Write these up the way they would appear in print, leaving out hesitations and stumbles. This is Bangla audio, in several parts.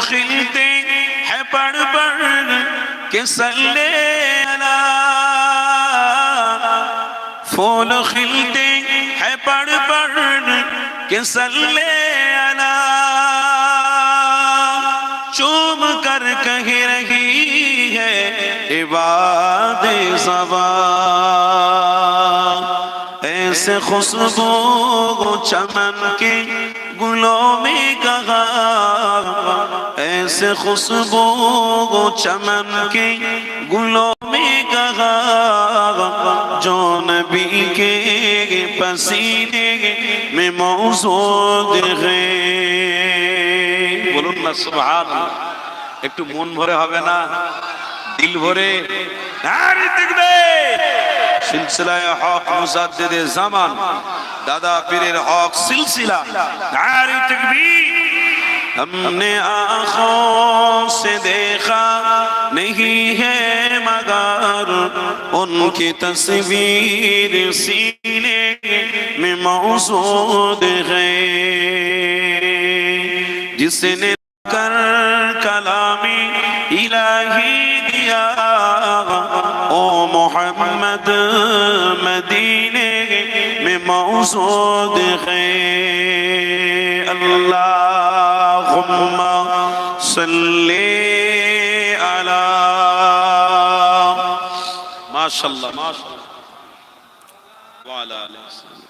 کھلتے ہیں پڑھ پڑھ کے صلی علی، پھول کھلتے ہیں پڑھ پڑھ کے صلی علی، چوم کر کہہ رہی ہے عباد زبان، ایسے خوشبو چمن کے گلوں میں کہا، ایسے خوشبو چمن کے گلوں میں کہا، جو نبی کے پسینے میں موجود ہے۔ বলুন না সুবহানাল্লাহ। একটু মন ভরে হবে না, দিল ভরে নারে তাকবীর। সিলসিলায়ে হক মুজাদ্দিদে জামান দাদা পীরের হক সিলসিলা, নারে তাকবীর। ہم نے آنکھوں سے دیکھا نہیں ہے مگر ان کی تصویر سینے میں موجود ہے، جس نے کر کلامی الہی دیا او محمد مدینے میں موجود ہے۔ اللہم صلی علی، ماشاءاللہ ماشاءاللہ، وعلی آلہ وسلم۔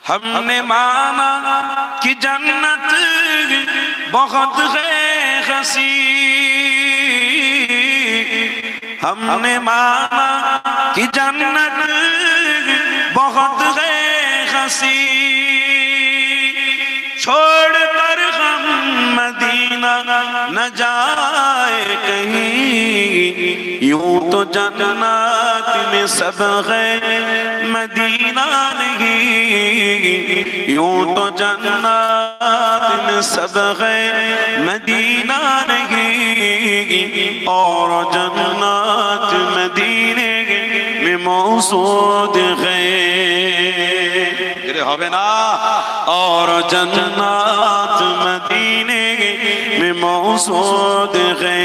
ہم نے مانا کہ جنت بہت ہے حسین، ہم نے مانا کہ جنت بہت ہے حسین، چھوڑ کر ہم مدینہ نہ جائے کہیں، یوں تو جنت میں سب ہے مدینہ نہیں، یوں تو جنت میں سب ہے مدینہ نہیں، اور جنت مدینے میں موجود ہے، گرے ہوئے نا، اور جنت مدینے میں موجود ہے۔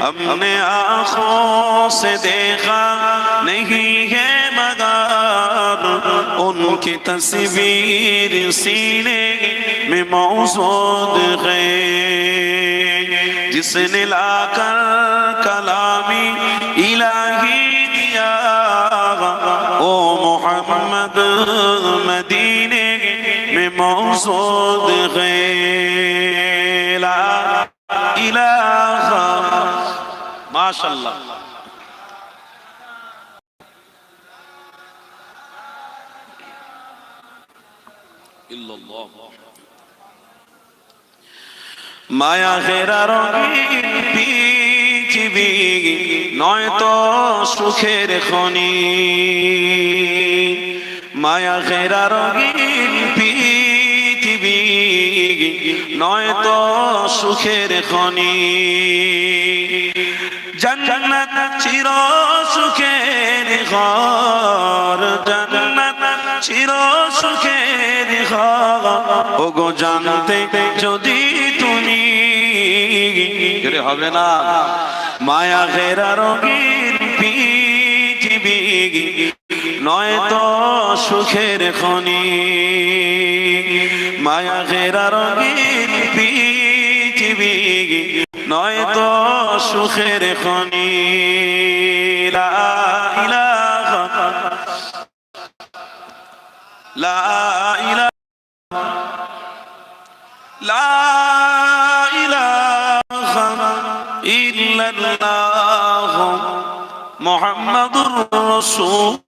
ہم نے آنکھوں سے دیکھا نہیں ہے مگر ان کی تصویر سینے میں موجود ہے، جس نے لا کر کلامی الہی دیا او محمد مدینے میں موجود ہے۔ لا الہ، ماشاءاللہ، মায়া ঘেরা রঙিন পৃথিবী নয়তো সুখের খনি, মায়া ঘেরা রঙিন পৃথিবী নয়তো সুখের খনি, জান্নাত চির সুখের ঘর, জান্নাত চির সুখের ঘর, ওগো জানতে যদি তুমি, গরে হবে না, মায়া ঘেরা রঙিন পৃথিবী নয়তো সুখের খনি, মায়া ঘেরা রঙিন পৃথিবী নয়তো সুখের খনি। লা ইলাহা, লা ইলাহা, লা ইলাহা ইল্লাল্লাহ মুহাম্মাদুর রাসূলুল্লাহ।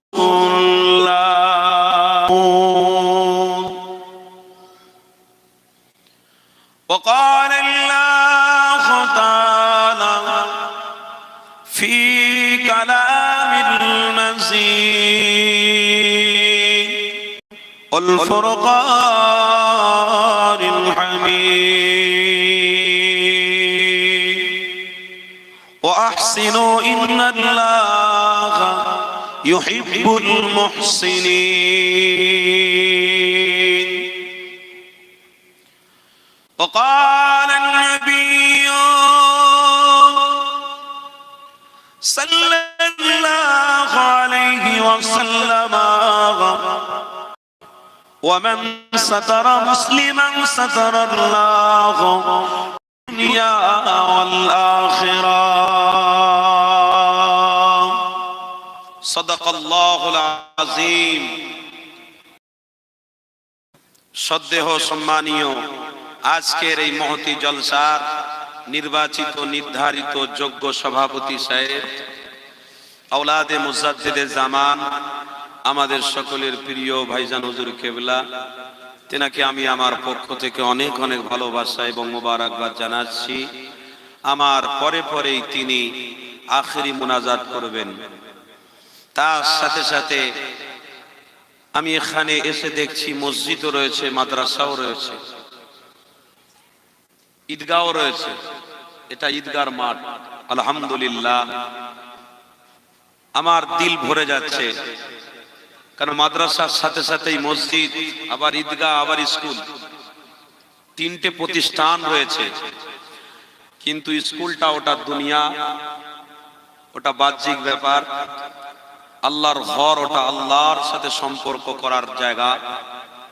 وقال الله تعالى في كلام المجيد والفرقان الحميد، وأحسنوا إن الله يحب المحسنين. وقال النبي صلى الله عليه وسلم ومن ستر مسلما ستر الله الدنيا والآخرة. صدق الله العظيم. শ্রদ্ধেয় সম্মানীয় আজকের এই মহতি জলসার নির্বাচিত নির্ধারিত যোগ্য সভাপতি সাহেব, আওলাদে মুজাদ্দিদে জামান, আমাদের সকলের প্রিয় ভাইজান হুজুর কেবলা, তেনাকে আমি আমার পক্ষ থেকে অনেক অনেক ভালোবাসা এবং মোবারকবাদ জানাচ্ছি। আমার পরে পরেই তিনি আখেরি মুনাজাত করবেন। তার সাথে সাথে আমি এখানে এসে দেখছি মসজিদও রয়েছে, মাদ্রাসাও রয়েছে, ঈদগাহও রয়েছে। এটা ঈদগার মাঠ। আলহামদুলিল্লাহ, আমার দিল ভরে যাচ্ছে, কারণ মাদ্রাসার সাথে সাথেই মসজিদ, আবার ঈদগাহ, আবার স্কুল, তিনটে প্রতিষ্ঠান রয়েছে। কিন্তু স্কুলটা ওটা দুনিয়া, ওটা বাহ্যিক ব্যাপার। আল্লাহর ঘর, ওটা আল্লাহর সাথে সম্পর্ক করার জায়গা।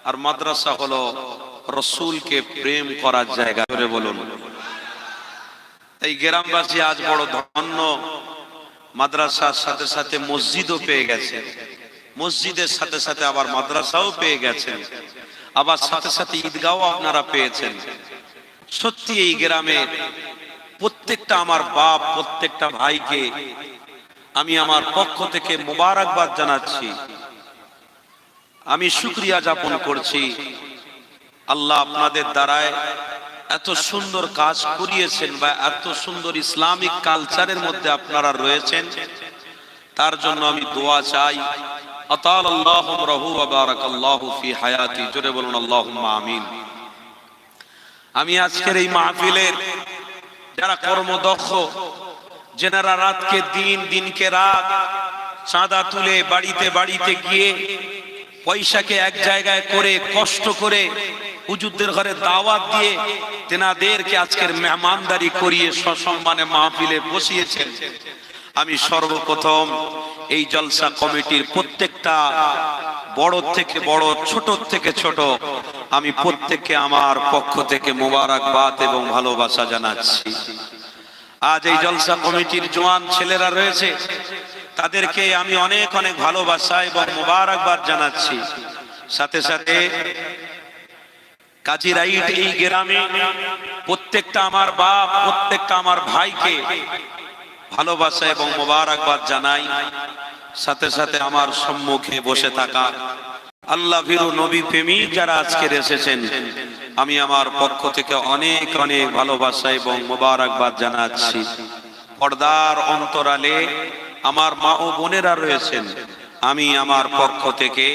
আর মাদ্রাসা হলো রসুলকে প্রেম করার জায়গা। করে বলুন। এই গ্রামবাসী আজ বড় ধন্য, মাদ্রাসার সাথে সাথে মসজিদও পেয়ে গেছে, মসজিদের সাথে সাথে আবার মাদ্রাসাও পেয়ে গেছেন, আবার সাথে সাথে ঈদগাহও আপনারা পেয়েছেন। সত্যি এই গ্রামে প্রত্যেকটা আমার বাপ, প্রত্যেকটা ভাইকে আমি আমার পক্ষ থেকে মোবারকবাদ জানাচ্ছি। আমি শুকরিয়া জ্ঞাপন করছি। আল্লাহ আপনাদের দ্বারায় এত সুন্দর কাজ করিয়েছেন, বা এত সুন্দর ইসলামিক কালচারের মধ্যে আপনারা রয়েছেন, তার জন্য আমি দোয়া চাই। আতালাল্লাহু রাহু ওয়া বারাকাল্লাহু ফি হায়াতি। জোরে বলুন আল্লাহুম্মা আমিন। আমি আজকের এই মাহফিলের যারা কর্মদক্ষ, যেনারা রাতকে দিন, দিনকে রাত, চাঁদা তুলে বাড়িতে বাড়িতে গিয়ে পয়সাকে এক জায়গায় করে কষ্ট করে হুজুরদের ঘরে দাওয়াত দিয়ে তেনাদেরকে আজকের মেহমানদারি করিয়ে সসম্মানে মাহফিলে বসিয়েছেন, আমি সর্বপ্রথম এই জলসা কমিটির প্রত্যেকটা বড় থেকে বড়, ছোট থেকে ছোট, আমি প্রত্যেককে আমার পক্ষ থেকে মোবারকবাদ এবং ভালোবাসা জানাচ্ছি। আজ এই জলসা কমিটির জওয়ান ছেলেরা রয়েছে, তাদেরকে আমি অনেক অনেক ভালোবাসা এবং মোবারকবাদ জানাচ্ছি। সাথে সাথে কাজিরাইট এই গ্রামে প্রত্যেকটা আমার বাপ, প্রত্যেকটা আমার ভাইকে ভালোবাসা এবং মোবারকবাদ জানাই। সাথে সাথে আমার সম্মুখে বসে থাকা আল্লাহ ভীরু নবী প্রেমিক যারা আজকে এসেছেন, আমি আমার পক্ষ থেকে অনেক অনেক ভালোবাসা এবং মোবারকবাদ জানাচ্ছি। পর্দার অন্তরালে আমার মা ও বোনেরা রয়েছেন, আমি আমার পক্ষ থেকে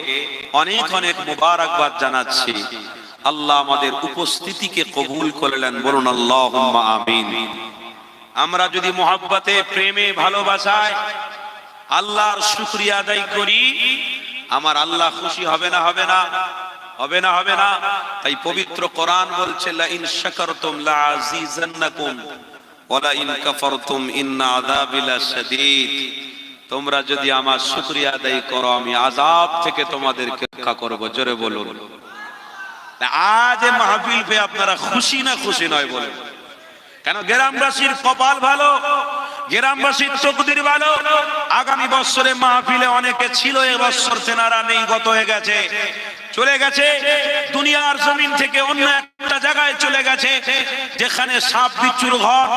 অনেক অনেক মোবারকবাদ জানাচ্ছি। আল্লাহ আমাদের উপস্থিতিকে কবুল করলেন। বলুন আল্লাহুম্মা আমিন। আমরা যদি মোহাব্বতে, প্রেমে, ভালোবাসায় আল্লাহর শুকরিয়া আদায় করি, আমার আল্লাহ খুশি হবে না? হবে না? হবে না? হবে না? তাই পবিত্র কোরআন বলছে, লা ইন শাকারতুম লা আযীযান্নাকুম ওয়া লা ইন কাফারতুম ইন্না আযাবি লাশাদীদ। তোমরা যদি আমার শুকরিয়া আদায় করো, আমি আযাব থেকে তোমাদেরকে রক্ষা করব। জোরে বলুন। আজ মাহফিল পে আপনারা খুশি না খুশি নয় বলেন? কেন? গ্রামবাসীর কপাল ভালো, গ্রামবাসীর তকদির ভালো। আগামী বছরে মাহফিলে অনেকে ছিল, এবছর তেনারা নেই, গত হয়ে গেছে, চলে গেছে দুনিয়ার জমিন থেকে অন্য একটা জায়গায় চলে গেছে, যেখানে সাপ বিচ্ছুর ঘর,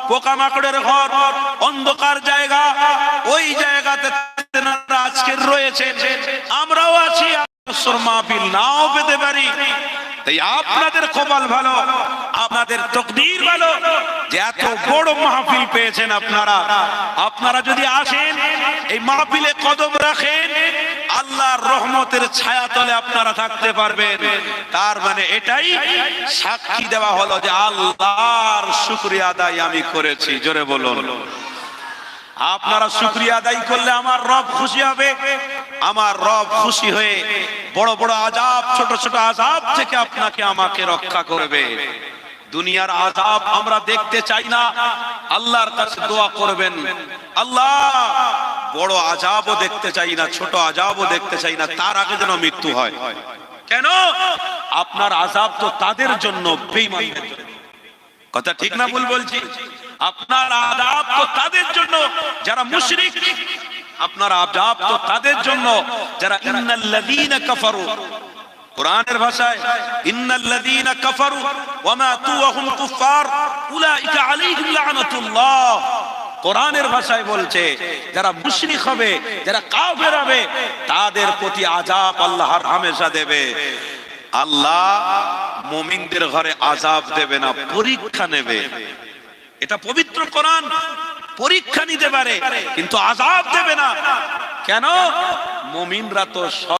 পোকামাকড়ের ঘর, অন্ধকার জায়গা, ওই জায়গাতে তেনারা আজকে রয়েছে। আমরাও আছি, মাহফিল নাও পেতে পারি। তাই আপনাদের কপাল ভালো, আপনাদের তকদির ভালো যে এত বড় মাহফিল পেয়েছেন আপনারা। আপনারা যদি আসেন, এই মাহফিলে কদম রাখেন, আল্লাহর রহমতের ছায়া তলে আপনারা থাকতে পারবেন। তার মানে এটাই সাক্ষী দেওয়া হলো যে আল্লাহর শুকরিয়া আদায় আমি করেছি। জোরে বলুন। আপনারা শুকরিয়া আদায় করলে আমার রব খুশি হবে। আমার রব খুশি হয়ে বড় বড় আযাব, ছোট ছোট আযাব থেকে আপনাকে আমাকে রক্ষা করবে। দুনিয়ার আযাব আমরা দেখতে চাই না। আল্লাহর কাছে দোয়া করবেন, আল্লাহ বড় আযাবও দেখতে চাই না, ছোট আযাবও দেখতে চাই না, তার আগে যেন মৃত্যু হয়। কেন? আপনার আযাব তো তাদের জন্য, বেঈমানদের জন্য। কথা ঠিক না ভুল বলছি? আপনার আযাব তো তাদের জন্য যারা মুশরিক, আপনার আযাব তো তাদের জন্য যারা ইন্নাল্লাযীনা কাফারু, কোরআনের ভাষায় ইন্নাল্লাযীনা কাফারু ওয়া মাতু ওয়া হুম কুফার উলাইকা আলাইহিম লানাতুল্লাহ। কোরআনের ভাষায় বলছে যারা মুশরিক হবে, যারা কাফের হবে, তাদের প্রতি আযাব আল্লাহ হামেশা দেবে। আল্লাহ মুমিনদের ঘরে আযাব দেবে না, পরীক্ষা নেবে। এটা পবিত্র কোরআন। পরীক্ষা নিতে পারে কিন্তু আযাব দেবে না। কেন? মুমিনরা তো